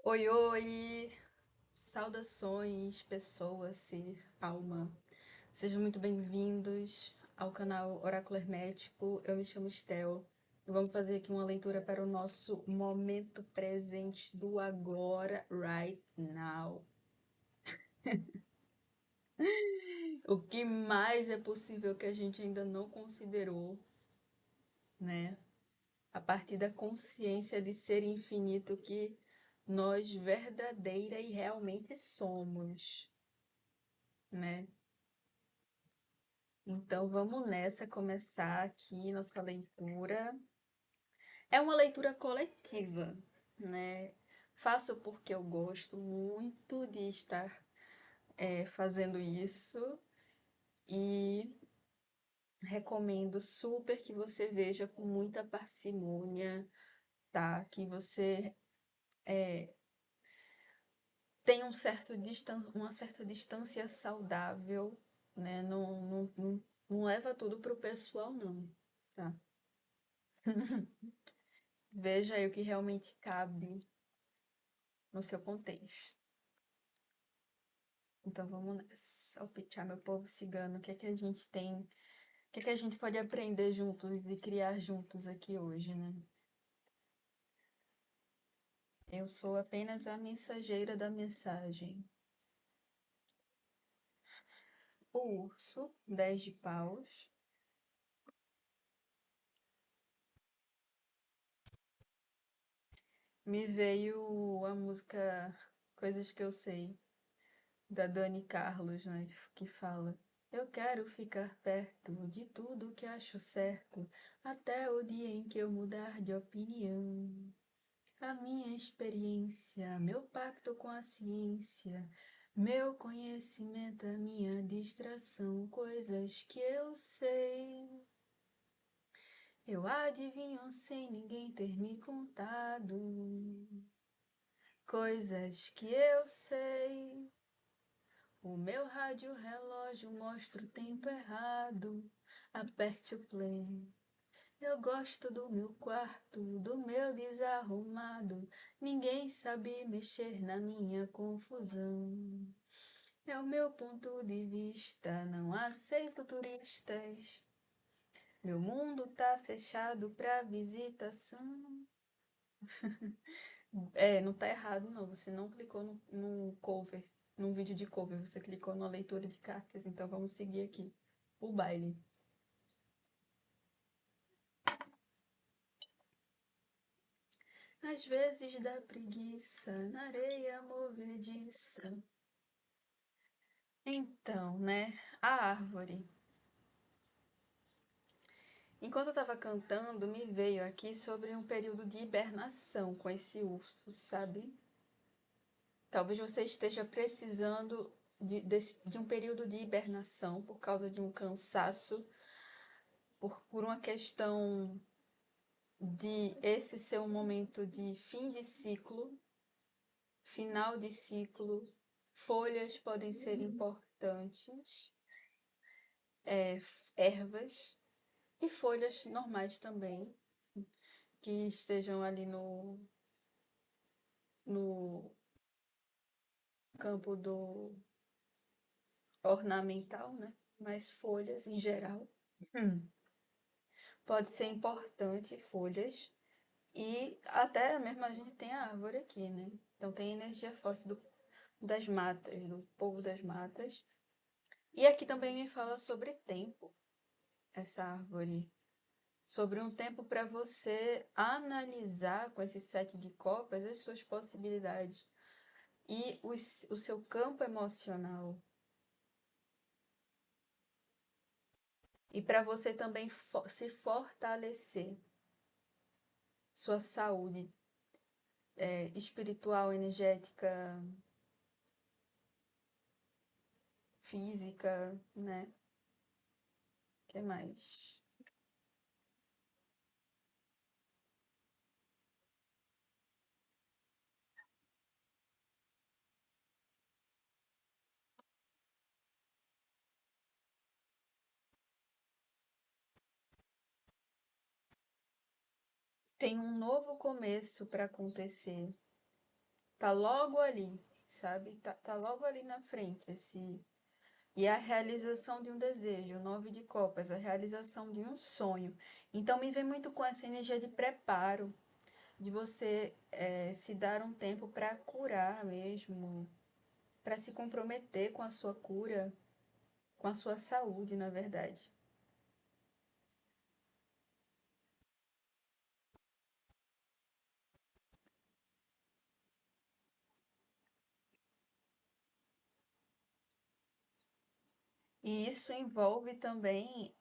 Oi, oi! Saudações, pessoa, ser, alma. Sejam muito bem-vindos ao canal Oráculo Hermético. Eu me chamo Estel e vamos fazer aqui uma leitura para o nosso momento presente do agora, right now. O que mais é possível que a gente ainda não considerou, né? A partir da consciência de ser infinito que nós verdadeira e realmente somos, né? Então vamos nessa começar aqui nossa leitura. É uma leitura coletiva, né? Faço porque eu gosto muito de estar fazendo isso e recomendo super que você veja com muita parcimônia, tá? Que você tenha uma certa distância saudável, né? Não leva tudo pro pessoal, não, tá? Veja aí o que realmente cabe no seu contexto. Então vamos nessa. Alpichar, meu povo cigano, o que é que a gente tem, o que é que a gente pode aprender juntos e criar juntos aqui hoje, né? Eu sou apenas a mensageira da mensagem. O urso, 10 de paus. Me veio a música Coisas que eu sei, da Dani Carlos, né? Que fala: Eu quero ficar perto de tudo que acho certo, até o dia em que eu mudar de opinião. A minha experiência, meu pacto com a ciência, meu conhecimento, a minha distração, coisas que eu sei. Eu adivinho sem ninguém ter me contado, coisas que eu sei. O meu rádio relógio mostra o tempo errado. Aperte o play. Eu gosto do meu quarto, do meu desarrumado. Ninguém sabe mexer na minha confusão. É o meu ponto de vista, não aceito turistas. Meu mundo tá fechado pra visitação. É, não tá errado não, você não clicou no cover, num vídeo de cover, você clicou na leitura de cartas, então vamos seguir aqui o baile. Às vezes dá preguiça na areia movediça. Então, né, a árvore. Enquanto eu estava cantando, me veio aqui sobre um período de hibernação com esse urso, sabe? Talvez você esteja precisando de um período de hibernação por causa de um cansaço, por uma questão de esse ser um momento de fim de ciclo, final de ciclo. Folhas podem ser importantes, ervas e folhas normais também, que estejam ali no campo do ornamental, né? Mas folhas em geral. Pode ser importante, folhas. E até mesmo a gente tem a árvore aqui, né? Então tem energia forte das matas, do povo das matas. E aqui também me fala sobre tempo, essa árvore. Sobre um tempo para você analisar com esse sete de copas as suas possibilidades e o seu campo emocional. E para você também se fortalecer, sua saúde espiritual, energética, física, né? O que mais? Tem um novo começo para acontecer. Tá logo ali, sabe? Tá logo ali na frente esse. E é a realização de um desejo, o nove de copas, a realização de um sonho. Então me vem muito com essa energia de preparo, de você se dar um tempo para curar mesmo, para se comprometer com a sua cura, com a sua saúde, na verdade. E isso envolve também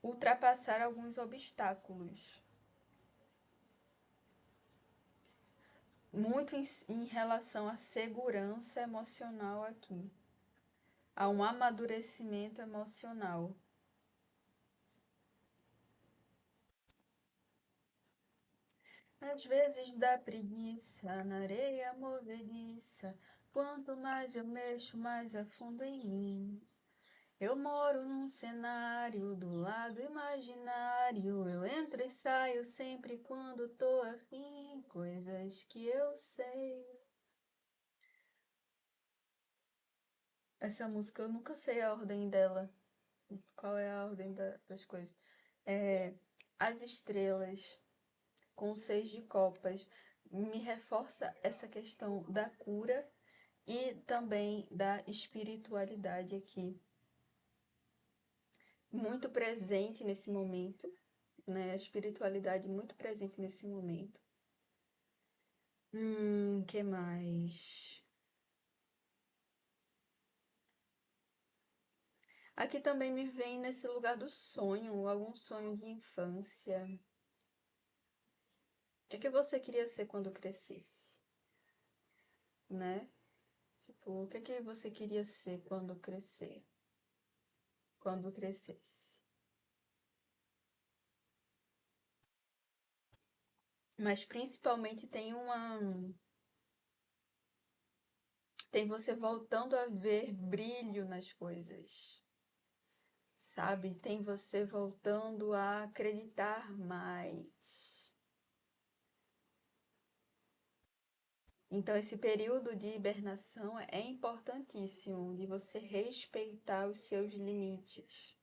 ultrapassar alguns obstáculos, muito em relação à segurança emocional aqui, a um amadurecimento emocional. Às vezes dá preguiça na areia movediça. Quanto mais eu mexo, mais afundo em mim. Eu moro num cenário do lado imaginário. Eu entro e saio sempre quando tô afim. Coisas que eu sei. Essa música eu nunca sei a ordem dela. Qual é a ordem das coisas? É, as estrelas com o seis de copas me reforça essa questão da cura e também da espiritualidade aqui, muito presente nesse momento, né? A espiritualidade muito presente nesse momento. Que mais? Aqui também me vem nesse lugar do sonho, algum sonho de infância. O que você queria ser quando crescesse, né? Tipo, o que você queria ser quando crescer, quando crescesse? Mas principalmente tem você voltando a ver brilho nas coisas, sabe? Tem você voltando a acreditar mais. Então, esse período de hibernação é importantíssimo, de você respeitar os limites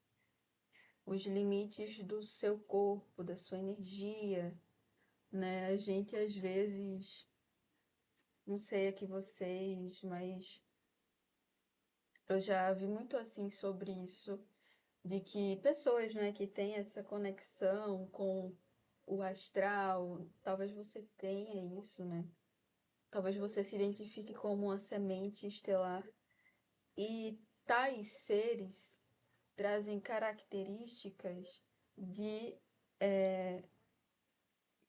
do seu corpo, da sua energia, né? A gente às vezes, não sei aqui vocês, mas eu já vi muito assim sobre isso, de que pessoas, né, que têm essa conexão com o astral, talvez você tenha isso, né? Talvez você se identifique como uma semente estelar e tais seres trazem características de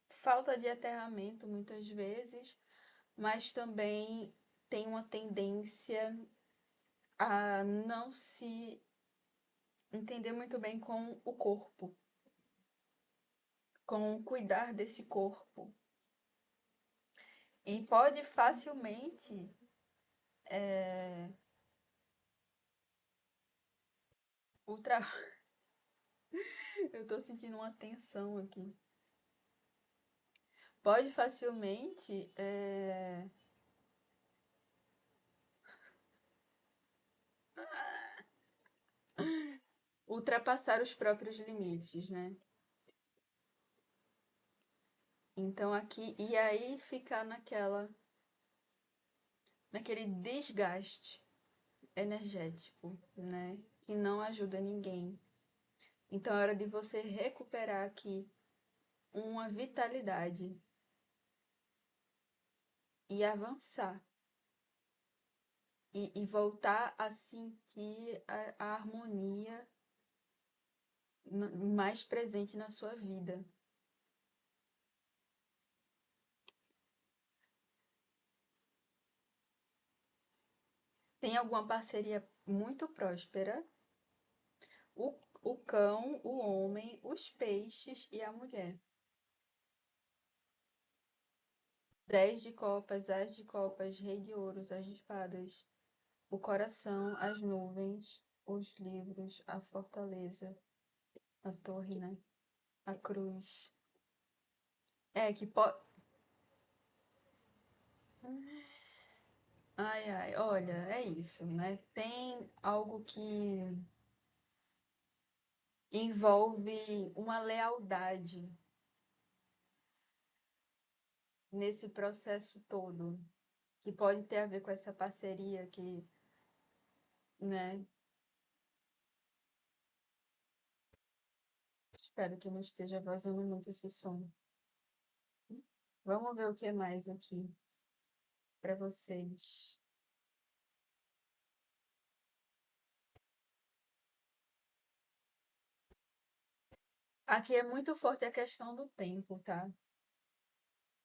falta de aterramento muitas vezes, mas também tem uma tendência a não se entender muito bem com o corpo, com cuidar desse corpo. E pode facilmente ultra... Eu tô sentindo uma tensão aqui. Pode facilmente ultrapassar os próprios limites, né? Então aqui, e aí ficar naquele desgaste energético, né? Que não ajuda ninguém. Então é hora de você recuperar aqui uma vitalidade e avançar. E voltar a sentir a harmonia mais presente na sua vida. Tem alguma parceria muito próspera? O cão, o homem, os peixes e a mulher. 10 de copas, as de copas, rei de ouros, as de espadas. O coração, as nuvens, os livros, a fortaleza, a torre, né? A cruz. É que pode. Ai, ai, olha, é isso, né? Tem algo que envolve uma lealdade nesse processo todo, que pode ter a ver com essa parceria que, né? Espero que não esteja vazando muito esse som. Vamos ver o que mais aqui para vocês. Aqui é muito forte a questão do tempo, tá?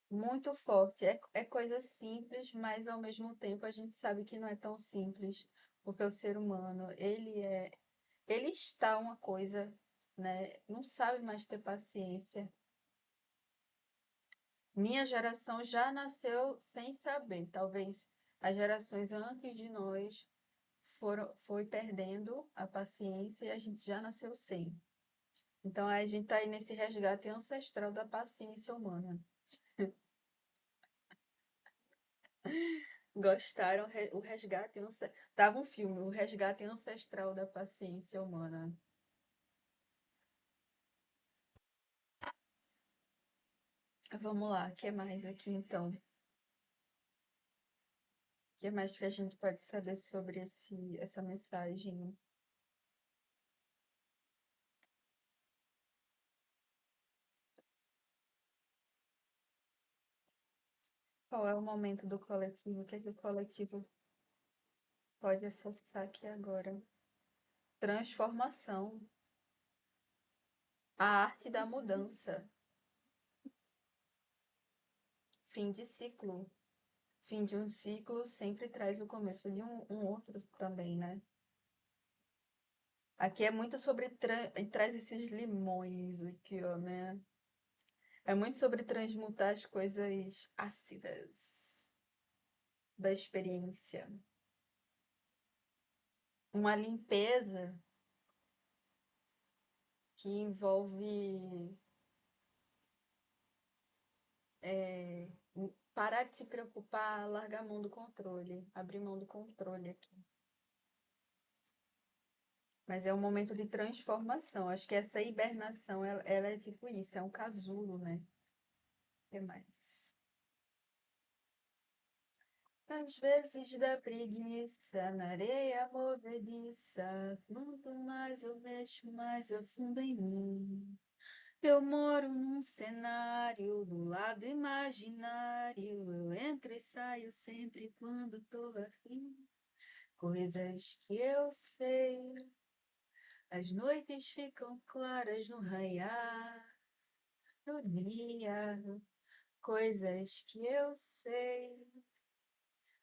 Muito forte. É coisa simples, mas ao mesmo tempo a gente sabe que não é tão simples, porque o ser humano, ele está uma coisa, né? Não sabe mais ter paciência. Minha geração já nasceu sem saber. Talvez as gerações antes de nós foi perdendo a paciência e a gente já nasceu sem. Então a gente tá aí nesse resgate ancestral da paciência humana. Gostaram o resgate ancestral. Tava um filme, o resgate ancestral da paciência humana. Vamos lá, o que mais aqui então? O que mais que a gente pode saber sobre essa mensagem? Qual é o momento do coletivo? O que é que o coletivo pode acessar aqui agora? Transformação. A arte da mudança. Fim de ciclo. Fim de um ciclo sempre traz o começo de um outro também, né? Aqui é muito sobre e traz esses limões aqui, ó, né? É muito sobre transmutar as coisas ácidas da experiência. Uma limpeza que envolve é, parar de se preocupar, largar a mão do controle, abrir mão do controle aqui. Mas é um momento de transformação. Acho que essa hibernação, ela é tipo isso, é um casulo, né? O que mais? Às vezes dá preguiça na areia movediça. Quanto mais eu mexo, mais eu fundo em mim. Eu moro num cenário do lado imaginário. Eu entro e saio sempre quando tô afim. Coisas que eu sei. As noites ficam claras no raiar do dia. Coisas que eu sei.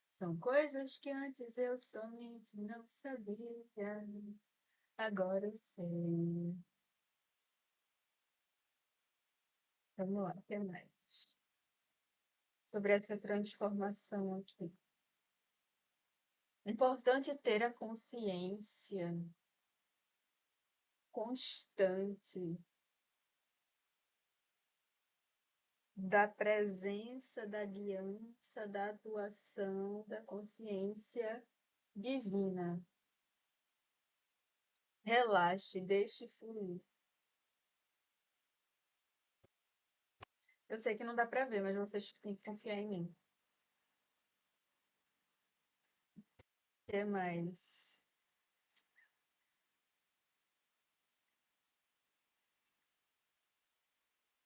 São coisas que antes eu somente não sabia. Agora eu sei. Vamos lá, o que mais? Sobre essa transformação aqui. É importante ter a consciência constante da presença, da guiança, da atuação, da consciência divina. Relaxe, deixe fluir. Eu sei que não dá para ver, mas vocês têm que confiar em mim. O que mais?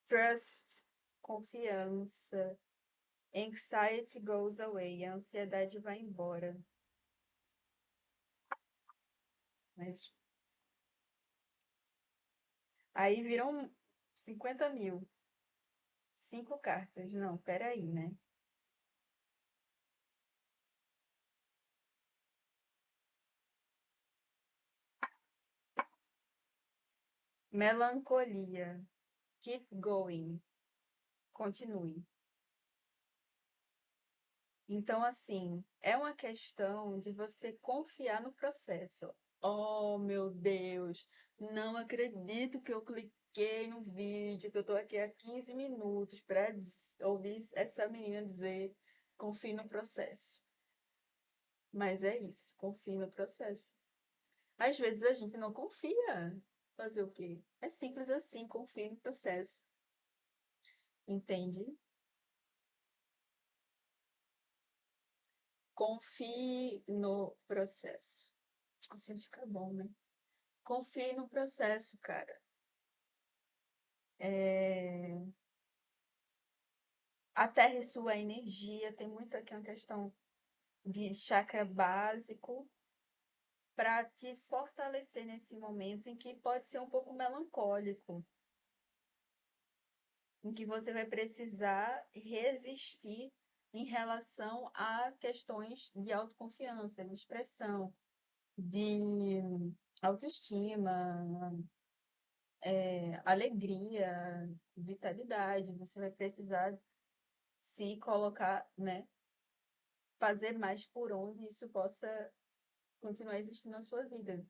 Trust, confiança. Anxiety goes away. A ansiedade vai embora. Mas aí viram 50 mil. 5 cartas. Não, peraí, né? Melancolia. Keep going. Continue. Então, assim, é uma questão de você confiar no processo. Oh, meu Deus, não acredito que eu cliquei no vídeo, que eu tô aqui há 15 minutos para ouvir essa menina dizer. Confie no processo. Mas é isso, confie no processo. Às vezes a gente não confia. Fazer o quê? É simples assim, confie no processo. Entende? Confie no processo. Assim fica bom, né? Confie no processo, cara. É... Aterre sua energia. Tem muito aqui uma questão de chakra básico para te fortalecer nesse momento em que pode ser um pouco melancólico, em que você vai precisar resistir em relação a questões de autoconfiança, de expressão, de autoestima, alegria, vitalidade. Você vai precisar se colocar, né? Fazer mais por onde isso possa continuar existindo na sua vida.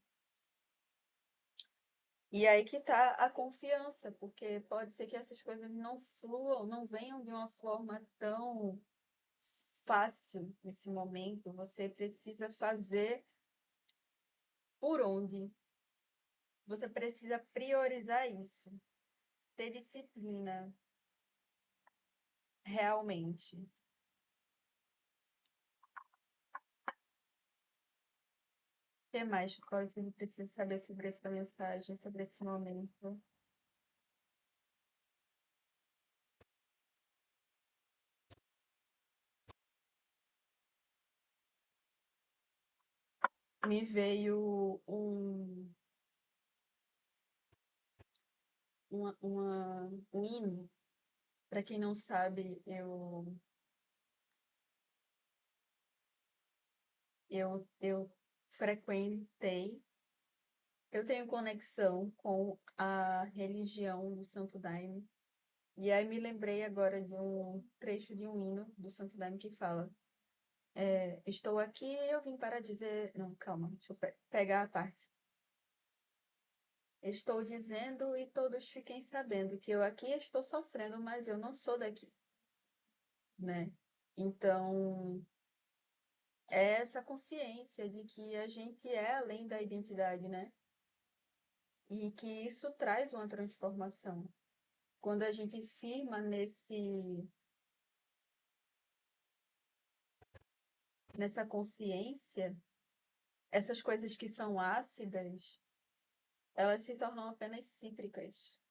E aí que tá a confiança, porque pode ser que essas coisas não fluam, não venham de uma forma tão fácil nesse momento. Você precisa fazer por onde. Você precisa priorizar isso, ter disciplina, realmente. O que mais, Cláudio, você precisa saber sobre essa mensagem, sobre esse momento? Me veio um hino. Para quem não sabe, eu frequentei, eu tenho conexão com a religião do Santo Daime. E aí me lembrei agora de um trecho de um hino do Santo Daime que fala: estou aqui e eu vim para dizer. Não, calma, deixa eu pegar a parte. Estou dizendo e todos fiquem sabendo que eu aqui estou sofrendo, mas eu não sou daqui, né? Então, é essa consciência de que a gente é além da identidade, né? E que isso traz uma transformação. Quando a gente firma nessa consciência, essas coisas que são ácidas, elas se tornam apenas cítricas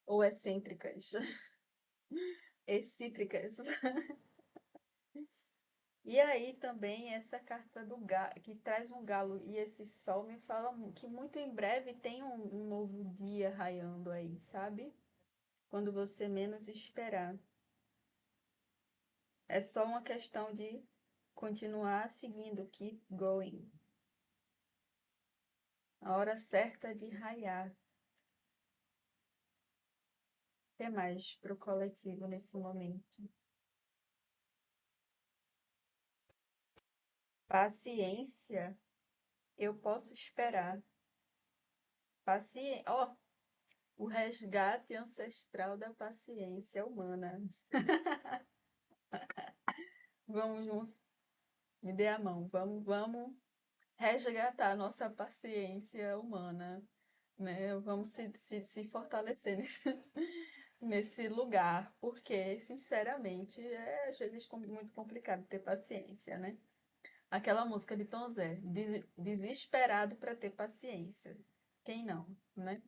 ou excêntricas, excítricas. E aí também essa carta do galo, que traz um galo e esse sol me fala que muito em breve tem um novo dia raiando aí, sabe? Quando você menos esperar. É só uma questão de continuar seguindo, keep going. A hora certa de raiar. O que mais para o coletivo nesse momento? Paciência, eu posso esperar. Paciência, ó, o resgate ancestral da paciência humana. Vamos juntos, me dê a mão. Vamos resgatar a nossa paciência humana, né? Vamos se fortalecer nesse lugar, porque, sinceramente, é às vezes muito complicado ter paciência, né? Aquela música de Tom Zé, desesperado para ter paciência. Quem não, né?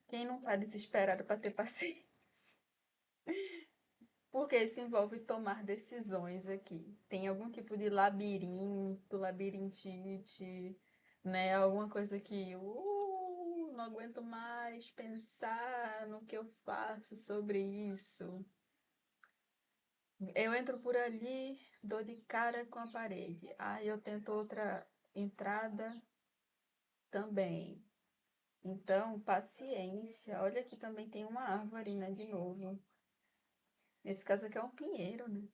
Quem não tá desesperado para ter paciência? Porque isso envolve tomar decisões aqui. Tem algum tipo de labirinto, labirintite, né? Alguma coisa que não aguento mais pensar no que eu faço sobre isso. Eu entro por ali, dou de cara com a parede. Aí eu tento outra entrada também. Então, paciência. Olha aqui também tem uma árvore, né? De novo. Nesse caso aqui é um pinheiro, né?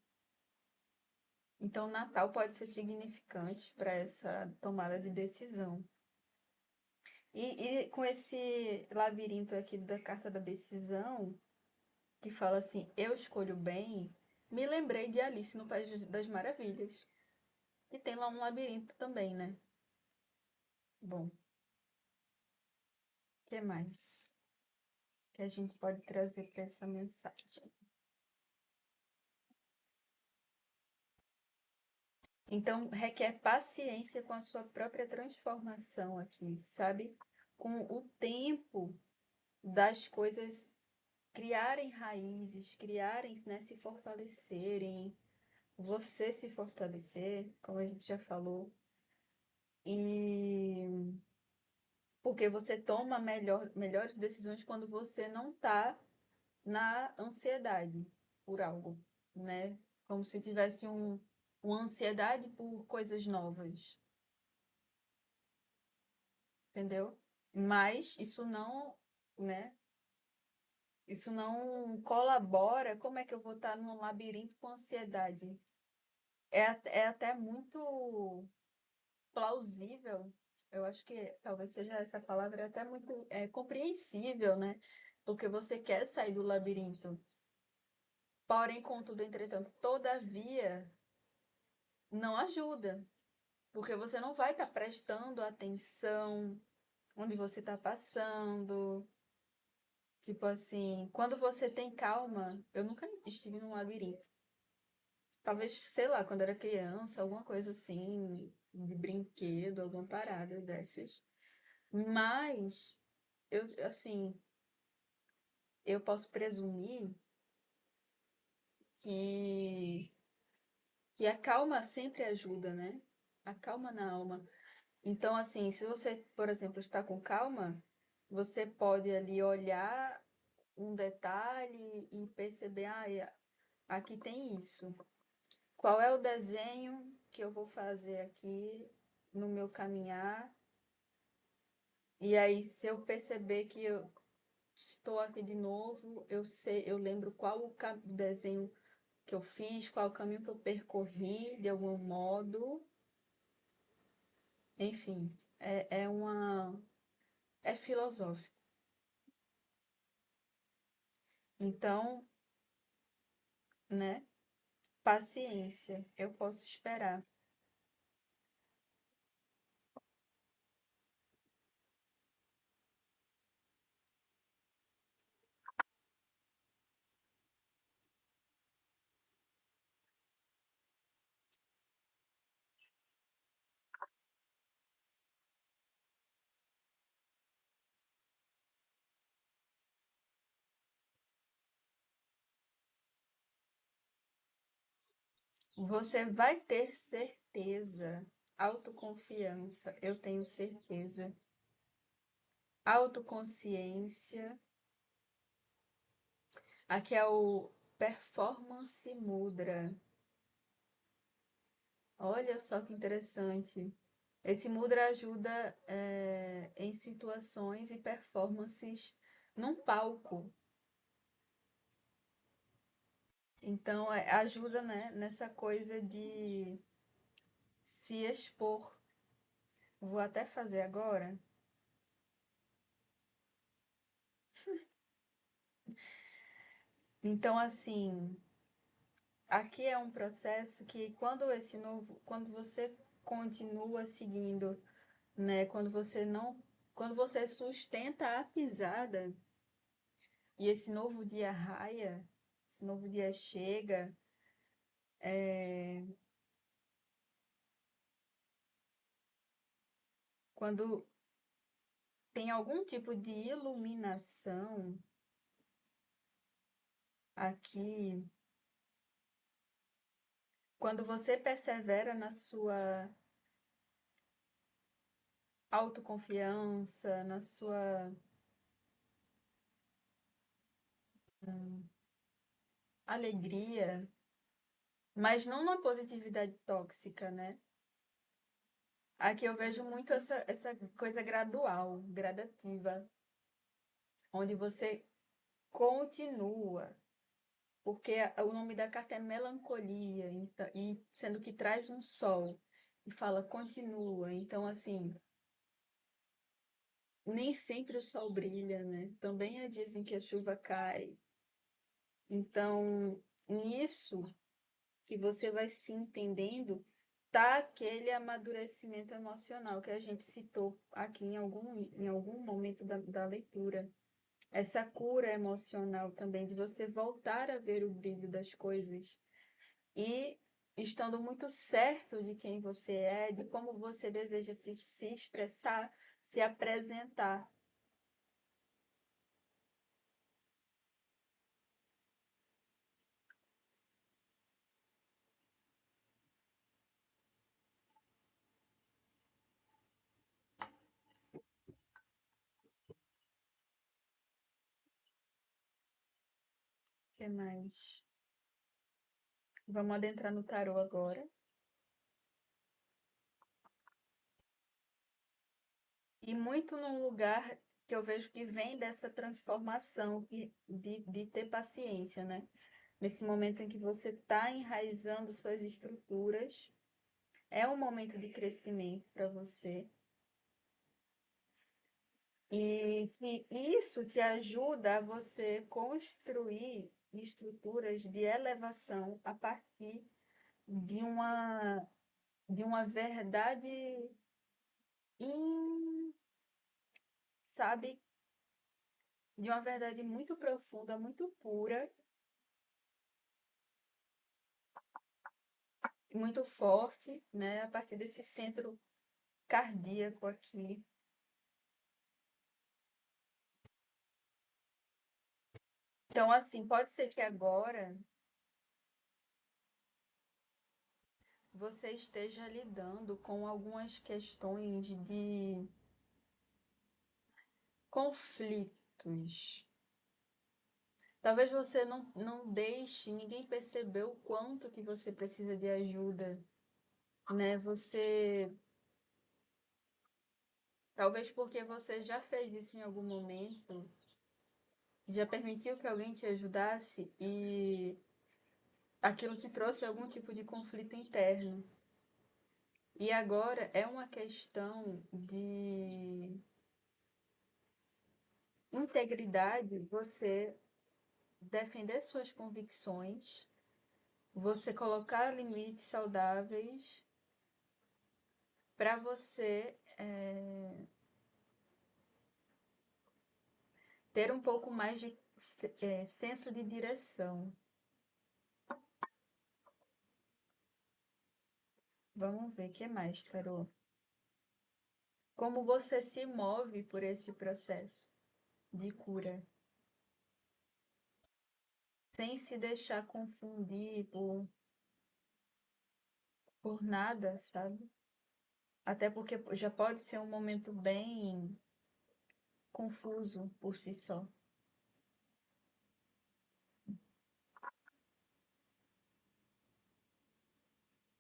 Então, Natal pode ser significante para essa tomada de decisão. E com esse labirinto aqui da carta da decisão, que fala assim: eu escolho bem, Me lembrei de Alice no País das Maravilhas, que tem lá um labirinto também, né? Bom, o que mais que a gente pode trazer para essa mensagem? Então, requer paciência com a sua própria transformação aqui, sabe? Com o tempo das coisas criarem raízes, criarem, né, se fortalecerem, você se fortalecer, como a gente já falou, e porque você toma melhores decisões quando você não tá na ansiedade por algo, né? Como se tivesse uma ansiedade por coisas novas, entendeu? Mas isso não, né? Isso não colabora. Como é que eu vou estar num labirinto com ansiedade? É até muito plausível. Eu acho que talvez seja essa palavra, é até muito compreensível, né? Porque você quer sair do labirinto. Porém, contudo, entretanto, todavia, não ajuda. Porque você não vai estar prestando atenção onde você está passando. Tipo assim, quando você tem calma, eu nunca estive num labirinto. Talvez, sei lá, quando era criança, alguma coisa assim, de brinquedo, alguma parada dessas. Mas, assim, eu posso presumir que, que a calma sempre ajuda, né? A calma na alma. Então, assim, se você, por exemplo, está com calma, você pode ali olhar um detalhe e perceber, aqui tem isso. Qual é o desenho que eu vou fazer aqui no meu caminhar? E aí, se eu perceber que eu estou aqui de novo, eu lembro qual o desenho que eu fiz, qual o caminho que eu percorri de algum modo. Enfim, é filosófico. Então, né? Paciência, eu posso esperar. Você vai ter certeza. Autoconfiança, eu tenho certeza. Autoconsciência. Aqui é o Performance Mudra. Olha só que interessante. Esse mudra ajuda em situações e performances num palco. Então, ajuda, né, nessa coisa de se expor. Vou até fazer agora. Então, assim, aqui é um processo que quando você continua seguindo, né, quando você sustenta a pisada e esse novo dia raia, esse novo dia chega, quando tem algum tipo de iluminação aqui, quando você persevera na sua autoconfiança, na sua alegria, mas não na positividade tóxica, né? Aqui eu vejo muito essa coisa gradual, gradativa, onde você continua, porque o nome da carta é melancolia, então, e sendo que traz um sol e fala continua. Então, assim, nem sempre o sol brilha, né? Também há dias em que a chuva cai. Então, nisso que você vai se entendendo, tá aquele amadurecimento emocional que a gente citou aqui em algum momento da leitura. Essa cura emocional também, de você voltar a ver o brilho das coisas e estando muito certo de quem você é, de como você deseja se expressar, se apresentar. O que mais? Vamos adentrar no tarô agora. E muito num lugar que eu vejo que vem dessa transformação de ter paciência, né? Nesse momento em que você está enraizando suas estruturas, é um momento de crescimento para você. E que isso te ajuda a você construir estruturas de elevação a partir de uma verdade, in, sabe, de uma verdade muito profunda, muito pura, muito forte, né? A partir desse centro cardíaco aqui. Então, assim, pode ser que agora você esteja lidando com algumas questões de conflitos. Talvez você não deixe ninguém perceber o quanto que você precisa de ajuda, né? Talvez porque você já fez isso em algum momento, já permitiu que alguém te ajudasse e aquilo te trouxe algum tipo de conflito interno. E agora é uma questão de integridade, você defender suas convicções, você colocar limites saudáveis para você ter um pouco mais de senso de direção. Vamos ver o que mais, Tarô. Como você se move por esse processo de cura, sem se deixar confundir por nada, sabe? Até porque já pode ser um momento bem confuso por si só,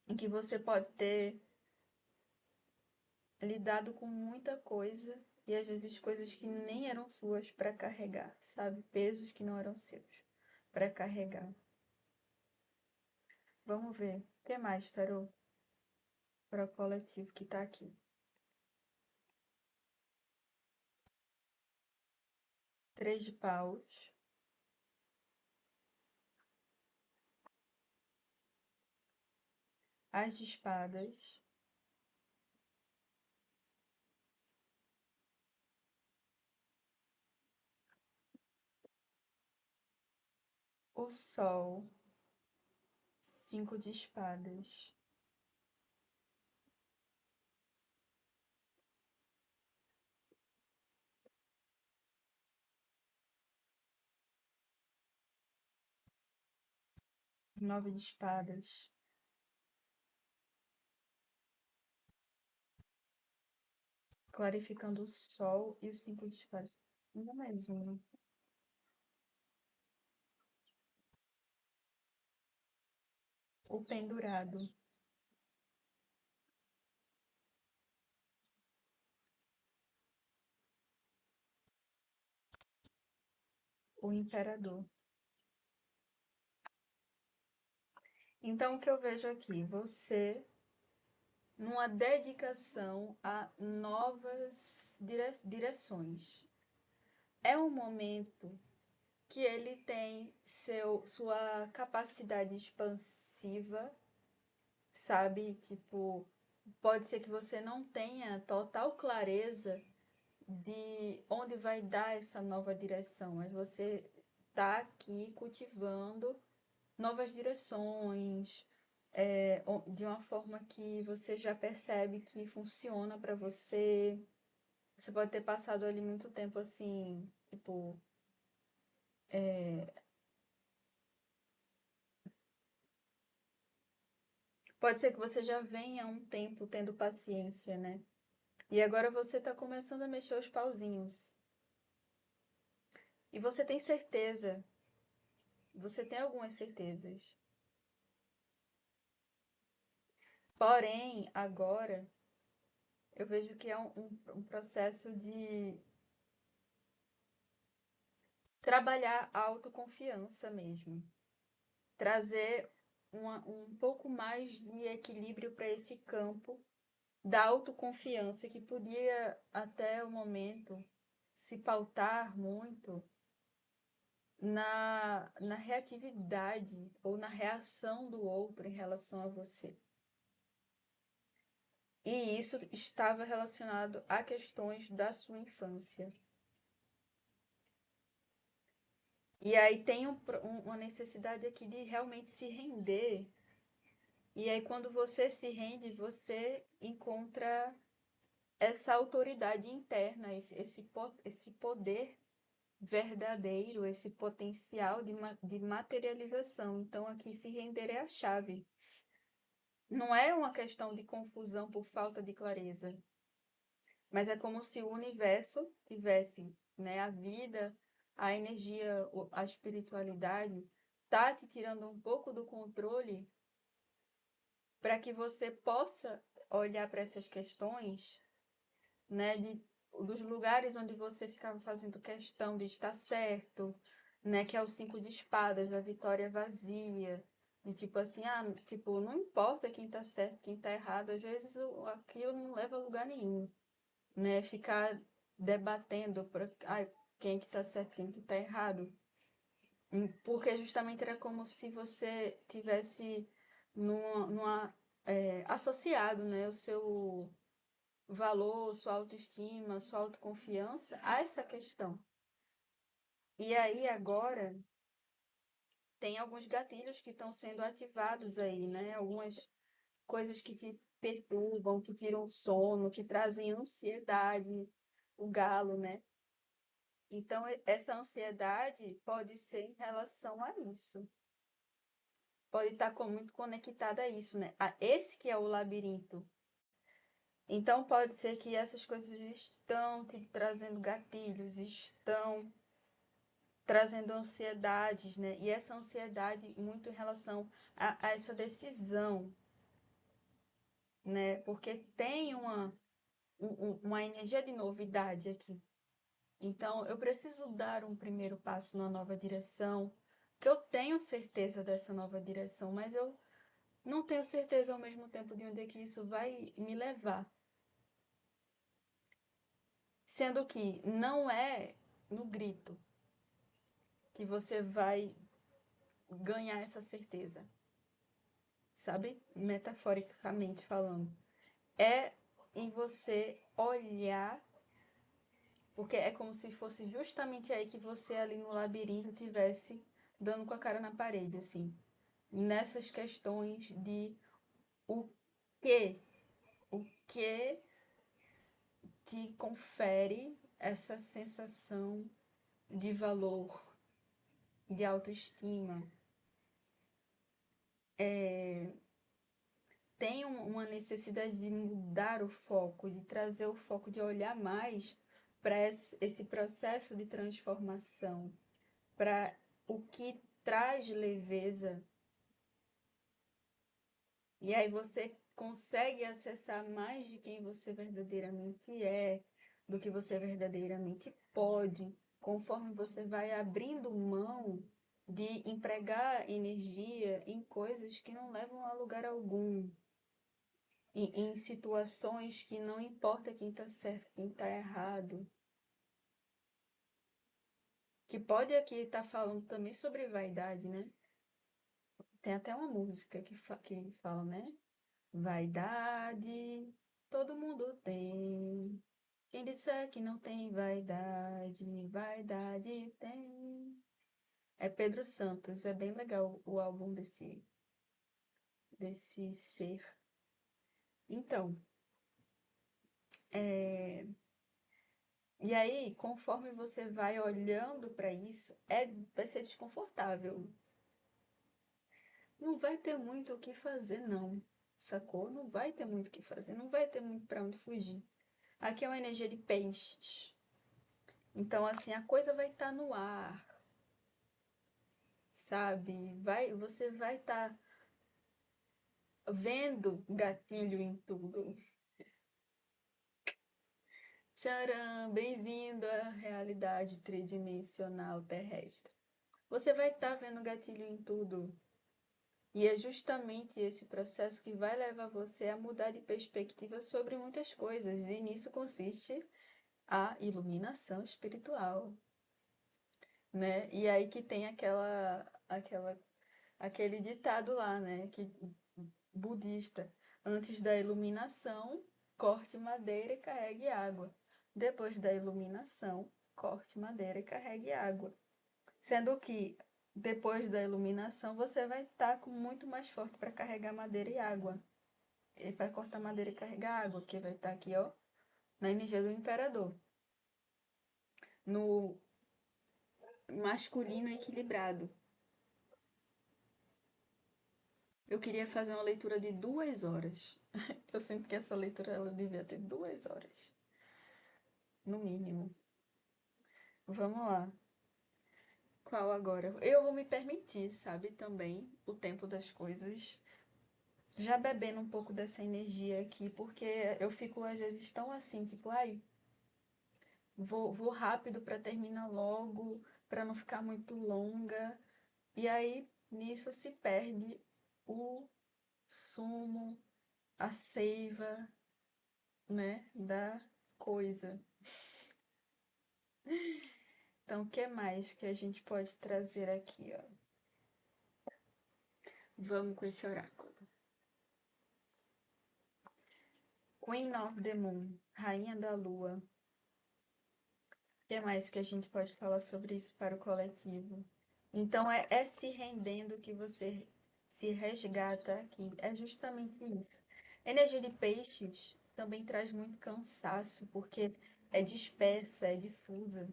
em que você pode ter lidado com muita coisa e às vezes coisas que nem eram suas para carregar, sabe? Pesos que não eram seus para carregar. Vamos ver. O que mais, Tarô? Para o coletivo que tá aqui. Três de paus. As de espadas. O sol. Cinco de espadas. Nove de espadas. Clarificando o sol e os cinco de espadas. Ainda mais um. O pendurado. O imperador. Então, o que eu vejo aqui? Você numa dedicação a novas direções. É um momento que ele tem sua capacidade expansiva, sabe? Tipo, pode ser que você não tenha total clareza de onde vai dar essa nova direção, mas você está aqui cultivando novas direções, de uma forma que você já percebe que funciona para você. Você pode ter passado ali muito tempo assim, tipo, pode ser que você já venha há um tempo tendo paciência, né? E agora você tá começando a mexer os pauzinhos. E você tem certeza, você tem algumas certezas. Porém, agora eu vejo que é um processo de trabalhar a autoconfiança mesmo. Trazer um pouco mais de equilíbrio para esse campo da autoconfiança que podia até o momento se pautar muito na reatividade ou na reação do outro em relação a você. E isso estava relacionado a questões da sua infância. E aí tem uma necessidade aqui de realmente se render. E aí, quando você se rende, você encontra essa autoridade interna, esse poder verdadeiro, esse potencial de materialização. Então, aqui se render é a chave. Não é uma questão de confusão por falta de clareza, mas é como se o universo tivesse, né, a vida, a energia, a espiritualidade, tá te tirando um pouco do controle para que você possa olhar para essas questões, né, dos lugares onde você ficava fazendo questão de estar certo, né, que é o 5 de espadas, da vitória vazia, de tipo assim, tipo, não importa quem tá certo, quem tá errado, às vezes aquilo não leva a lugar nenhum, né, ficar debatendo para quem que tá certo, quem que tá errado, porque justamente era como se você tivesse associado, né, o seu valor, sua autoestima, sua autoconfiança a essa questão. E aí agora tem alguns gatilhos que estão sendo ativados aí, né? Algumas coisas que te perturbam, que tiram o sono, que trazem ansiedade, o galo, né? Então essa ansiedade pode ser em relação a isso. Pode estar muito conectada a isso, né? A esse que é o labirinto. Então pode ser que essas coisas estão te trazendo gatilhos, estão trazendo ansiedades, né? E essa ansiedade muito em relação a essa decisão, né? Porque tem uma energia de novidade aqui. Então, eu preciso dar um primeiro passo numa nova direção, que eu tenho certeza dessa nova direção, mas eu não tenho certeza ao mesmo tempo de onde é que isso vai me levar. Sendo que não é no grito que você vai ganhar essa certeza, sabe? Metaforicamente falando. É em você olhar, porque é como se fosse justamente aí que você ali no labirinto tivesse dando com a cara na parede, assim. Nessas questões de o que, o que te confere essa sensação de valor, de autoestima. Tem uma necessidade de mudar o foco, de trazer o foco, de olhar mais para esse processo de transformação, para o que traz leveza. E aí você consegue acessar mais de quem você verdadeiramente é, do que você verdadeiramente pode, conforme você vai abrindo mão de empregar energia em coisas que não levam a lugar algum, em situações que não importa quem tá certo, quem tá errado. Que pode aqui estar falando também sobre vaidade, né? Tem até uma música que fala, né? Vaidade, todo mundo tem. Quem disser que não tem vaidade, vaidade tem. É Pedro Santos, é bem legal o álbum desse ser. Então, é, e aí, conforme você vai olhando para isso, vai ser desconfortável. Não vai ter muito o que fazer, não. Sacou? Não vai ter muito o que fazer, não vai ter muito para onde fugir. Aqui é uma energia de peixes. Então, assim, a coisa vai estar no ar, sabe? Você vai estar vendo gatilho em tudo. Tcharam, bem-vindo à realidade tridimensional terrestre. Você vai estar vendo gatilho em tudo. E é justamente esse processo que vai levar você a mudar de perspectiva sobre muitas coisas. E nisso consiste a iluminação espiritual, né? E aí que tem aquele ditado lá, né? Que budista, antes da iluminação, corte madeira e carregue água. Depois da iluminação, corte madeira e carregue água. Sendo que depois da iluminação você vai estar com muito mais forte para carregar madeira e água. E para cortar madeira e carregar água, que vai estar aqui, ó, na energia do imperador. No masculino equilibrado. Eu queria fazer uma leitura de 2 horas. Eu sinto que essa leitura ela devia ter 2 horas, no mínimo. Vamos lá. Qual agora? Eu vou me permitir, sabe, também o tempo das coisas, já bebendo um pouco dessa energia aqui, porque eu fico às vezes tão assim, tipo, ai, vou rápido para terminar logo, para não ficar muito longa. E aí nisso se perde o sumo, a seiva, né, da coisa. Então, o que mais que a gente pode trazer aqui, ó? Vamos com esse oráculo. Queen of the Moon, Rainha da Lua. O que mais que a gente pode falar sobre isso para o coletivo? Então, é se rendendo que você se resgata aqui. É justamente isso. Energia de peixes também traz muito cansaço, porque é dispersa, é difusa.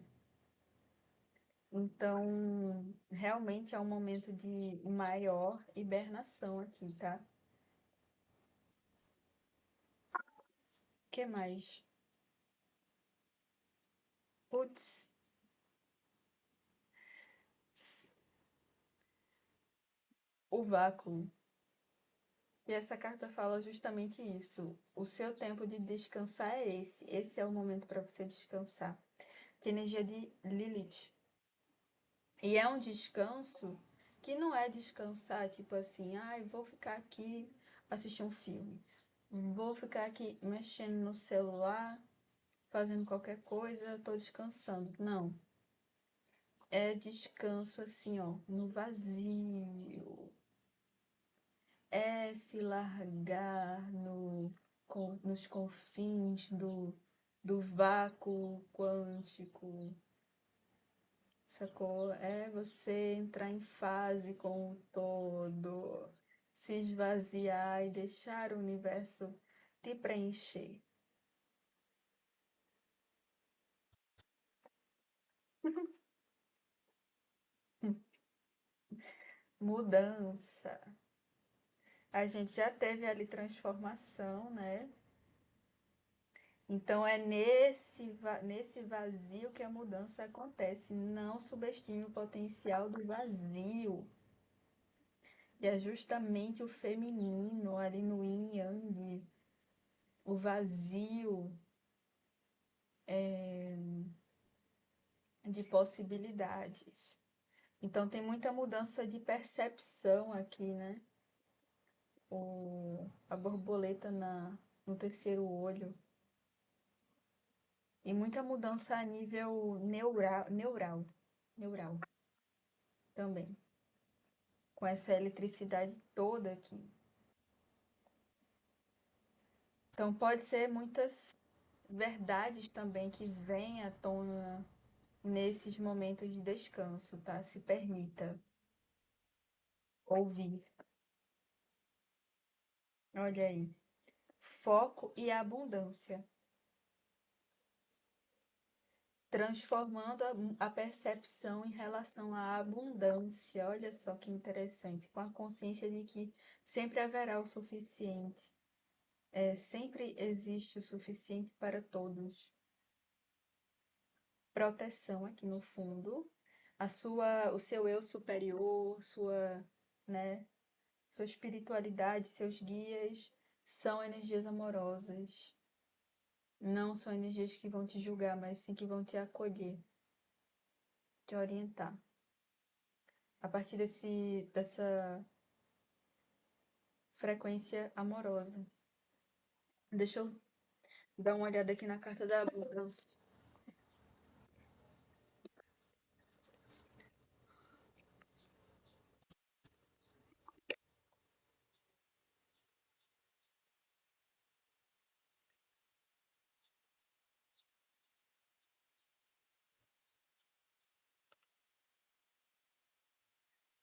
Então, realmente é um momento de maior hibernação aqui, tá? O que mais? Putz, o vácuo. E essa carta fala justamente isso. O seu tempo de descansar é esse. Esse é o momento para você descansar. Que energia de Lilith. E é um descanso que não é descansar, tipo assim, ai, vou ficar aqui assistir um filme. Vou ficar aqui mexendo no celular, fazendo qualquer coisa, tô descansando. Não. É descanso assim, ó, no vazio. É se largar nos confins do vácuo quântico, sacou? É você entrar em fase com o todo, se esvaziar e deixar o universo te preencher. Mudança. A gente já teve ali transformação, né? Então é nesse vazio que a mudança acontece. Não subestime o potencial do vazio. E é justamente o feminino ali no yin yang, o vazio de possibilidades. Então tem muita mudança de percepção aqui, né? A borboleta no terceiro olho. E muita mudança a nível neural. neural também, com essa eletricidade toda aqui. Então, pode ser muitas verdades também que vêm à tona nesses momentos de descanso, tá? Se permita ouvir. Olha aí. Foco e abundância. Transformando a percepção em relação à abundância. Olha só que interessante. Com a consciência de que sempre haverá o suficiente. Sempre existe o suficiente para todos. Proteção aqui no fundo. O seu eu superior, né, sua espiritualidade, seus guias são energias amorosas. Não são energias que vão te julgar, mas sim que vão te acolher, te orientar. A partir dessa frequência amorosa. Deixa eu dar uma olhada aqui na carta da abundância.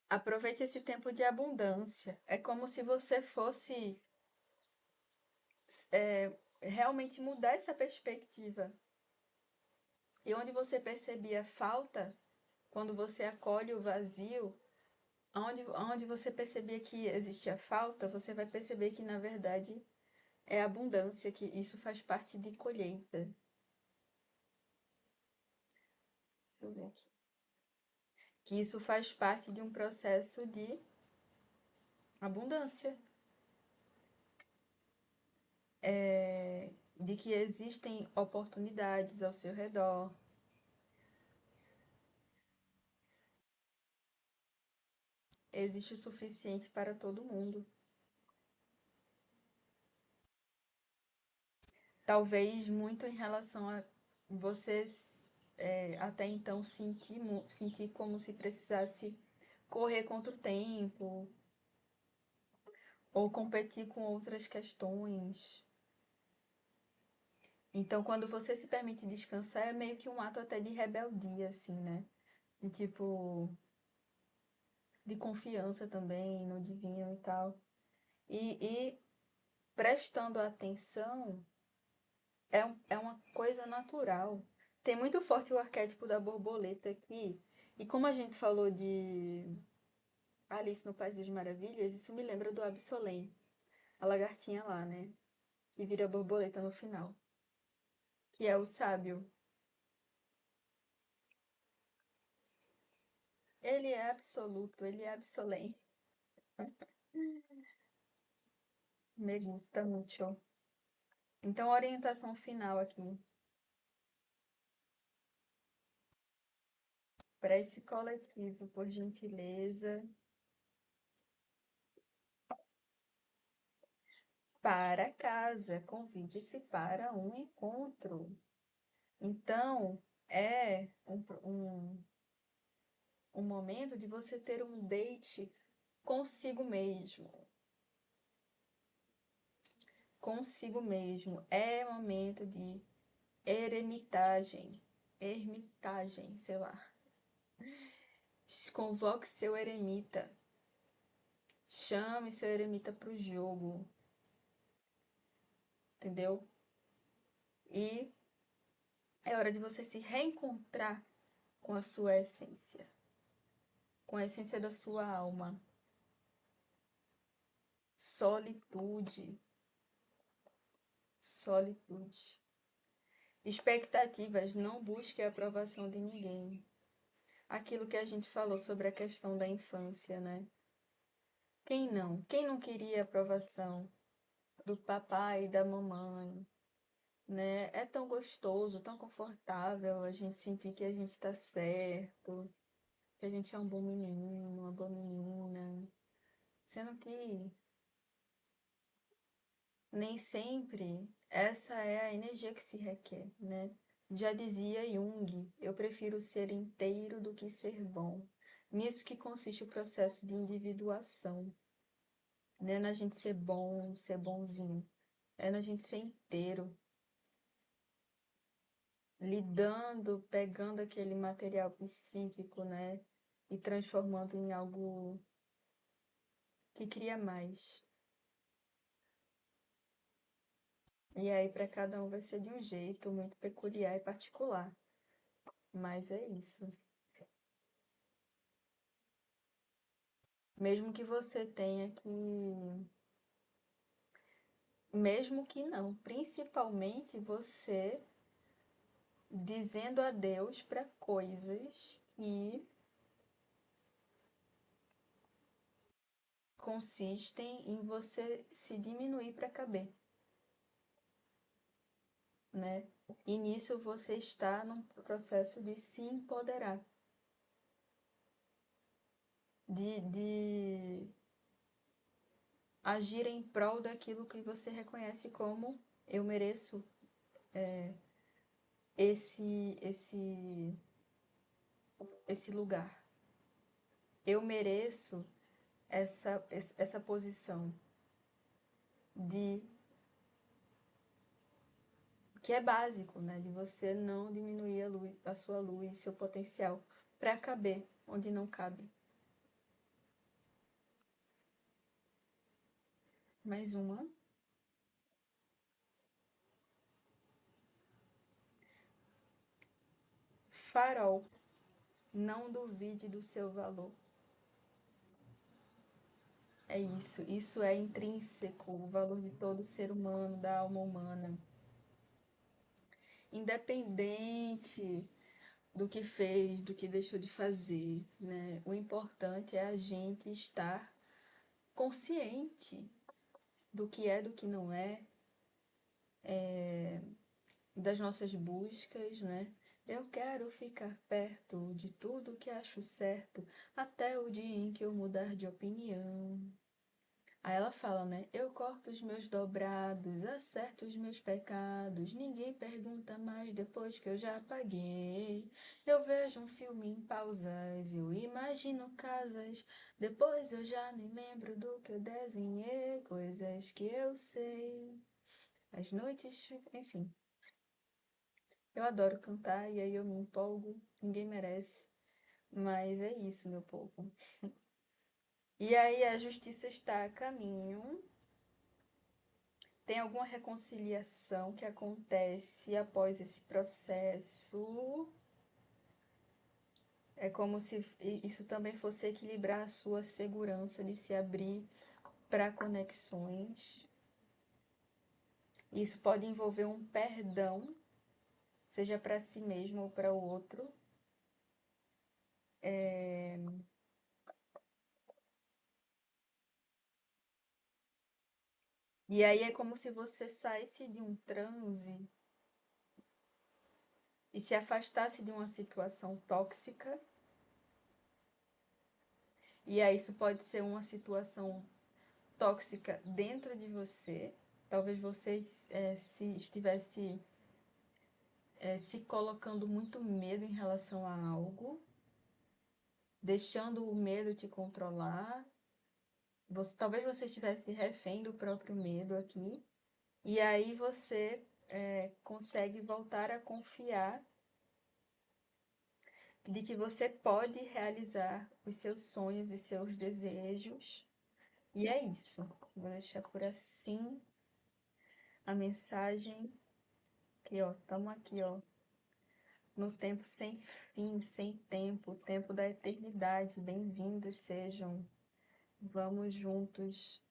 Aproveite esse tempo de abundância. É como se você fosse realmente mudar essa perspectiva. E onde você percebia falta, quando você acolhe o vazio, onde você percebia que existia falta, você vai perceber que, na verdade, é abundância, que isso faz parte de colheita. Deixa eu ver aqui. Que isso faz parte de um processo de abundância. De que existem oportunidades ao seu redor. Existe o suficiente para todo mundo. Talvez muito em relação a vocês até então sentir como se precisasse correr contra o tempo ou competir com outras questões. Então, quando você se permite descansar, é meio que um ato até de rebeldia, assim, né? De tipo, de confiança também no divino e tal. E prestando atenção é uma coisa natural. Tem muito forte o arquétipo da borboleta aqui. E como a gente falou de Alice no País das Maravilhas, isso me lembra do Absolem, a lagartinha lá, né? Que vira borboleta no final. Que é o sábio. Ele é absoluto, ele é Absolem. Me gusta muito. Então, orientação final aqui para esse coletivo, por gentileza. Para casa, convide-se para um encontro. Então, é um momento de você ter um date consigo mesmo. Consigo mesmo. É momento de ermitagem, sei lá. Convoque seu eremita. Chame seu eremita para o jogo. Entendeu? E é hora de você se reencontrar com a sua essência. Com a essência da sua alma. Solitude. Solitude. Expectativas, não busque a aprovação de ninguém. Aquilo que a gente falou sobre a questão da infância, né? Quem não? Quem não queria a aprovação do papai e da mamãe, né? É tão gostoso, tão confortável a gente sentir que a gente tá certo, que a gente é um bom menino, uma boa menina. Sendo que nem sempre essa é a energia que se requer, né? Já dizia Jung, eu prefiro ser inteiro do que ser bom. Nisso que consiste o processo de individuação. Não é na gente ser bom, ser bonzinho. É na gente ser inteiro, lidando, pegando aquele material psíquico, né? E transformando em algo que cria mais. E aí, para cada um vai ser de um jeito muito peculiar e particular. Mas é isso. Mesmo que você tenha que. Mesmo que não, principalmente você dizendo adeus para coisas que consistem em você se diminuir para caber, né? E nisso você está num processo de se empoderar, de agir em prol daquilo que você reconhece como eu mereço esse lugar. Eu mereço essa posição de que é básico, né? De você não diminuir a sua luz, seu potencial, para caber onde não cabe. Mais uma. Farol. Não duvide do seu valor. É isso. Isso é intrínseco, o valor de todo ser humano, da alma humana. Independente do que fez, do que deixou de fazer, né? O importante é a gente estar consciente do que é, do que não é, das nossas buscas, né? Eu quero ficar perto de tudo que acho certo, até o dia em que eu mudar de opinião. Aí ela fala, né? Eu corto os meus dobrados, acerto os meus pecados, ninguém pergunta mais depois que eu já paguei. Eu vejo um filme em pausas, eu imagino casas, depois eu já nem lembro do que eu desenhei, coisas que eu sei. As noites, enfim. Eu adoro cantar e aí eu me empolgo, ninguém merece. Mas é isso, meu povo. E aí a justiça está a caminho. Tem alguma reconciliação que acontece após esse processo? É como se isso também fosse equilibrar a sua segurança de se abrir para conexões. Isso pode envolver um perdão, seja para si mesmo ou para o outro. E aí é como se você saísse de um transe e se afastasse de uma situação tóxica. E aí isso pode ser uma situação tóxica dentro de você. Talvez você se estivesse se colocando muito medo em relação a algo, deixando o medo te controlar. Talvez você estivesse refém do próprio medo aqui. E aí você consegue voltar a confiar de que você pode realizar os seus sonhos e seus desejos. E é isso. Vou deixar por assim a mensagem que, ó, estamos aqui, ó, no tempo sem fim, sem tempo, o tempo da eternidade. Bem-vindos sejam. Vamos juntos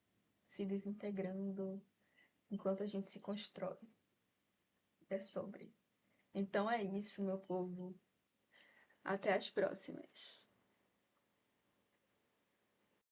se desintegrando enquanto a gente se constrói. É sobre. Então é isso, meu povo. Até as próximas.